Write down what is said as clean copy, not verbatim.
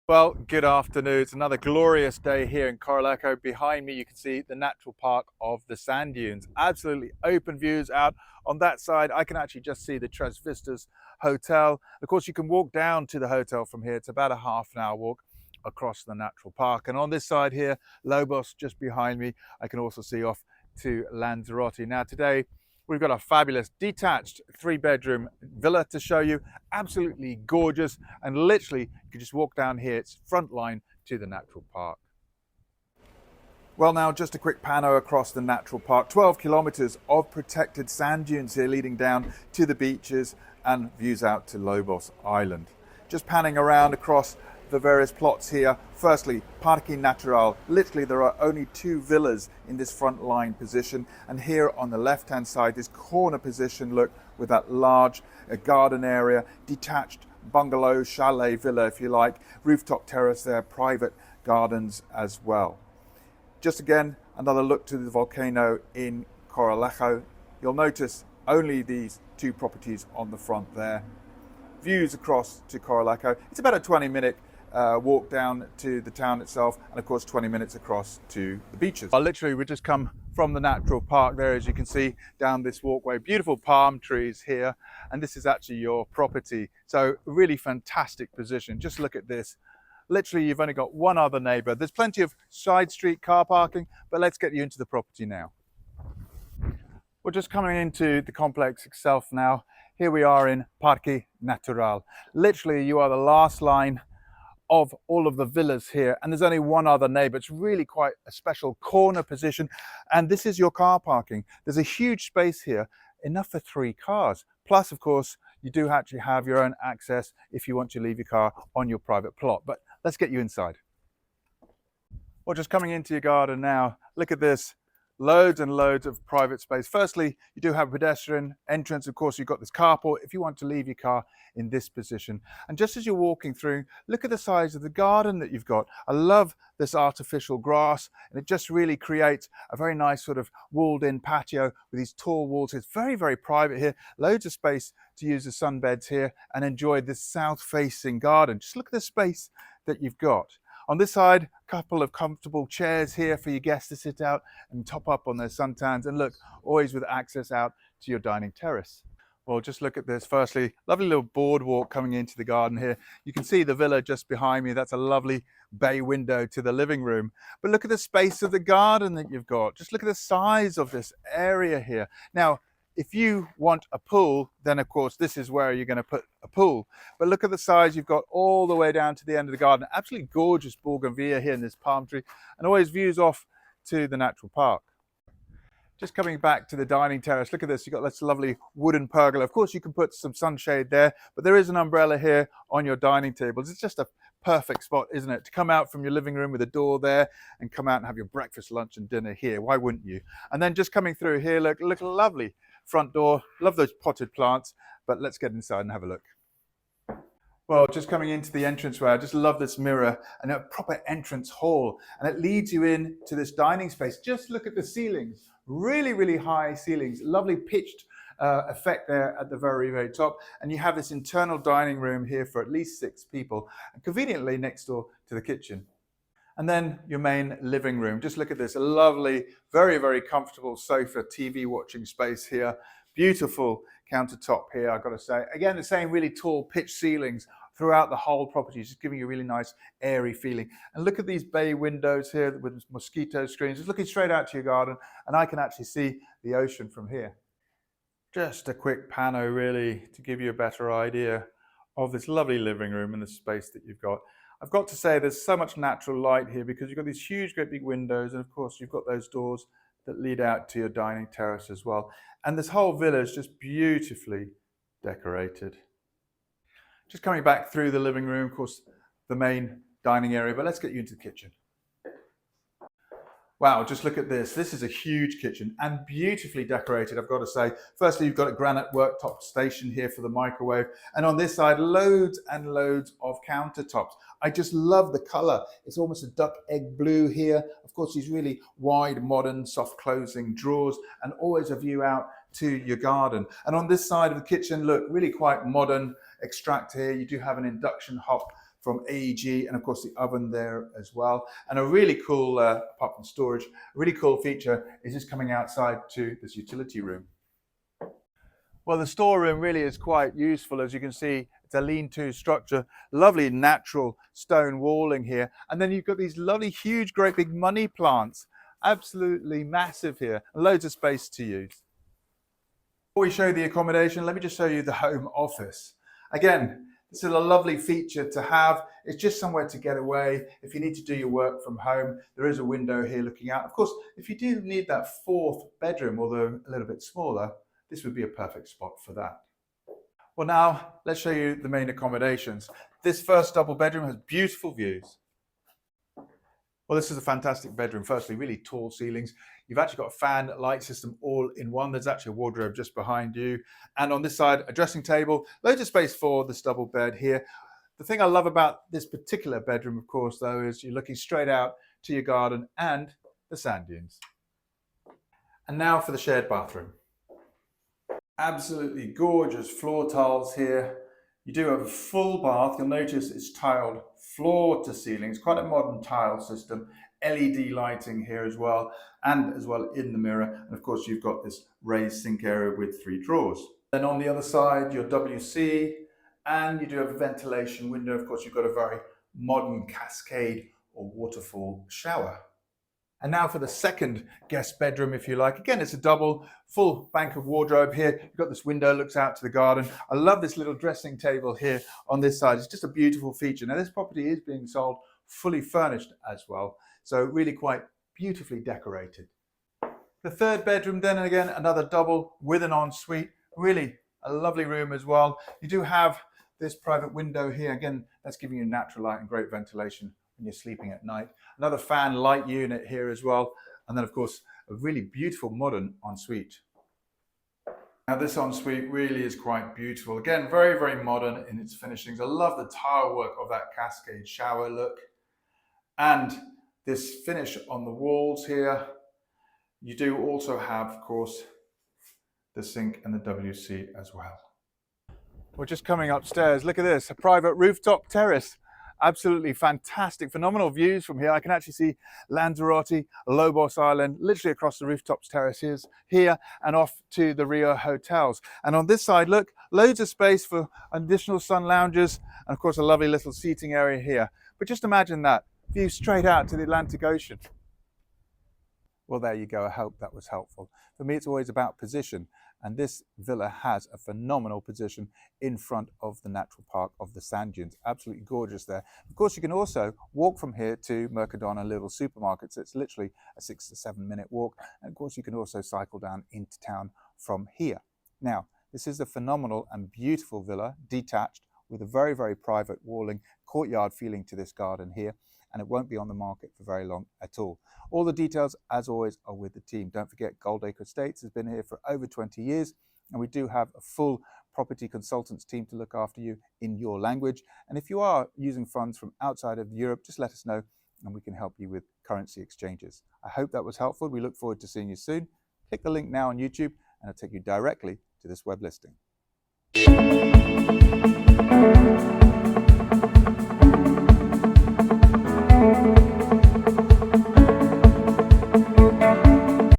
Well, good afternoon. It's another glorious day here in Goldacre. Behind me, you can see the natural park of the sand dunes. Absolutely open views out on that side. I can actually just see the Tres Vistas Hotel. Of course, you can walk down to the hotel from here. It's about a half an hour walk across the natural park. And on this side here, Lobos just behind me, I can also see off to Lanzarote. Now today, we've got a fabulous detached 3-bedroom villa to show you. Absolutely gorgeous, and literally you can just walk down here. It's front line to the natural park. Well, now just a quick pano across the natural park. 12 kilometers of protected sand dunes here leading down to the beaches and views out to Lobos Island. Just panning around across the various plots here. Firstly, Parque Natural. Literally there are only 2 villas in this front line position, and here on the left hand side, this corner position, look, with that large garden area, detached bungalow, chalet, villa if you like, rooftop terrace there, private gardens as well. Just again, another look to the volcano in Goldacre. You'll notice only these 2 properties on the front there. Views across to Goldacre. It's about a 20-minute walk down to the town itself, and of course 20 minutes across to the beaches. Literally, we just come from the natural park there, as you can see down this walkway. Beautiful palm trees here, and this is actually your property. So really fantastic position. Just look at this. Literally, you've only got one other neighbour. There's plenty of side street car parking, but let's get you into the property now. We're just coming into the complex itself now. Here we are in Parque Natural. Literally, you are the last line of all of the villas here, and there's only one other neighbor. It's really quite a special corner position, and this is your car parking. There's a huge space here, enough for 3 cars. Plus, of course, you do actually have your own access if you want to leave your car on your private plot. But let's get you inside. Well, just coming into your garden now, look at this. Loads and loads of private space. Firstly, you do have a pedestrian entrance. Of course, you've got this carport if you want to leave your car in this position. And just as you're walking through, look at the size of the garden that you've got. I love this artificial grass, and it just really creates a very nice sort of walled-in patio with these tall walls. It's very, very private here. Loads of space to use the sunbeds here and enjoy this south-facing garden. Just look at the space that you've got. On this side, a couple of comfortable chairs here for your guests to sit out and top up on their suntans. And look, always with access out to your dining terrace. Well, just look at this. Firstly, lovely little boardwalk coming into the garden here. You can see the villa just behind me. That's a lovely bay window to the living room. But look at the space of the garden that you've got. Just look at the size of this area here. Now, if you want a pool, then of course this is where you're going to put a pool. But look at the size you've got all the way down to the end of the garden. Absolutely gorgeous bougainvillea here in this palm tree, and always views off to the natural park. Just coming back to the dining terrace, look at this. You've got this lovely wooden pergola. Of course, you can put some sunshade there, but there is an umbrella here on your dining tables. It's just a perfect spot, isn't it? To come out from your living room with a door there and come out and have your breakfast, lunch, and dinner here. Why wouldn't you? And then just coming through here, look lovely front door. Love those potted plants, but let's get inside and have a look. Well, just coming into the entranceway, I just love this mirror and a proper entrance hall, and it leads you in to this dining space. Just look at the ceilings, really, really high ceilings, lovely pitched effect there at the very, very top. And you have this internal dining room here for at least 6 people, and conveniently next door to the kitchen. And then your main living room. Just look at this, a lovely, very, very comfortable sofa, TV watching space here. Beautiful countertop here, I've got to say. Again, the same really tall pitched ceilings throughout the whole property, just giving you a really nice airy feeling. And look at these bay windows here with mosquito screens, just looking straight out to your garden, and I can actually see the ocean from here. Just a quick pano really to give you a better idea of this lovely living room and the space that you've got. I've got to say there's so much natural light here because you've got these huge, great big windows, and of course you've got those doors that lead out to your dining terrace as well. And this whole villa is just beautifully decorated. Just coming back through the living room, of course, the main dining area, but let's get you into the kitchen. Wow, just look at this. This is a huge kitchen and beautifully decorated, I've got to say. Firstly, you've got a granite worktop station here for the microwave. And on this side, loads and loads of countertops. I just love the color. It's almost a duck egg blue here. Of course, these really wide, modern, soft closing drawers, and always a view out to your garden. And on this side of the kitchen, look, really quite modern. extractor here. You do have an induction hob from AEG, and of course the oven there as well. And a really cool, apart from storage, a really cool feature is just coming outside to this utility room. Well, the storeroom really is quite useful. As you can see, it's a lean-to structure, lovely natural stone walling here. And then you've got these lovely, huge, great big money plants, absolutely massive here, loads of space to use. Before we show you the accommodation, let me just show you the home office. Again, this is a lovely feature to have. It's just somewhere to get away. If you need to do your work from home, there is a window here looking out. Of course, if you do need that fourth bedroom, although a little bit smaller, this would be a perfect spot for that. Well, now let's show you the main accommodations. This first double bedroom has beautiful views. Well, this is a fantastic bedroom. Firstly, really tall ceilings. You've actually got a fan light system all in one. There's actually a wardrobe just behind you. And on this side, a dressing table, loads of space for this double bed here. The thing I love about this particular bedroom, of course, though, is you're looking straight out to your garden and the sand dunes. And now for the shared bathroom. Absolutely gorgeous floor tiles here. You do have a full bath. You'll notice it's tiled floor to ceiling. It's quite a modern tile system. LED lighting here as well, and as well in the mirror. And of course, you've got this raised sink area with 3 drawers. Then on the other side, your WC, and you do have a ventilation window. Of course, you've got a very modern cascade or waterfall shower. And now for the second guest bedroom, if you like. Again, it's a double, full bank of wardrobe here. You've got this window, looks out to the garden. I love this little dressing table here on this side. It's just a beautiful feature. Now, this property is being sold fully furnished as well, so really quite beautifully decorated. The third bedroom, then again, another double with an ensuite. Really a lovely room as well. You do have this private window here. Again, that's giving you natural light and great ventilation when you're sleeping at night. Another fan light unit here as well. And then of course, a really beautiful modern ensuite. Now this ensuite really is quite beautiful. Again, very, very modern in its finishings. I love the tile work of that cascade shower look. And this finish on the walls here. You do also have, of course, the sink and the WC as well. We're just coming upstairs. Look at this, a private rooftop terrace. Absolutely fantastic, phenomenal views from here. I can actually see Lanzarote, Lobos Island, literally across the rooftops terraces here and off to the Rio hotels. And on this side, look, loads of space for additional sun lounges and of course a lovely little seating area here. But just imagine that view straight out to the Atlantic Ocean. Well, there you go. I hope that was helpful. For me, it's always about position. And this villa has a phenomenal position in front of the natural park of the sand dunes. Absolutely gorgeous there. Of course, you can also walk from here to Mercadona Little Supermarket. So it's literally a 6 to 7 minute walk. And of course, you can also cycle down into town from here. Now, this is a phenomenal and beautiful villa, detached, with a very, very private walling courtyard feeling to this garden here. And it won't be on the market for very long at all. All the details, as always, are with the team. Don't forget, Goldacre Estates has been here for over 20 years, and we do have a full property consultants team to look after you in your language. And if you are using funds from outside of Europe, just let us know, and we can help you with currency exchanges. I hope that was helpful. We look forward to seeing you soon. Click the link now on YouTube, and it'll take you directly to this web listing.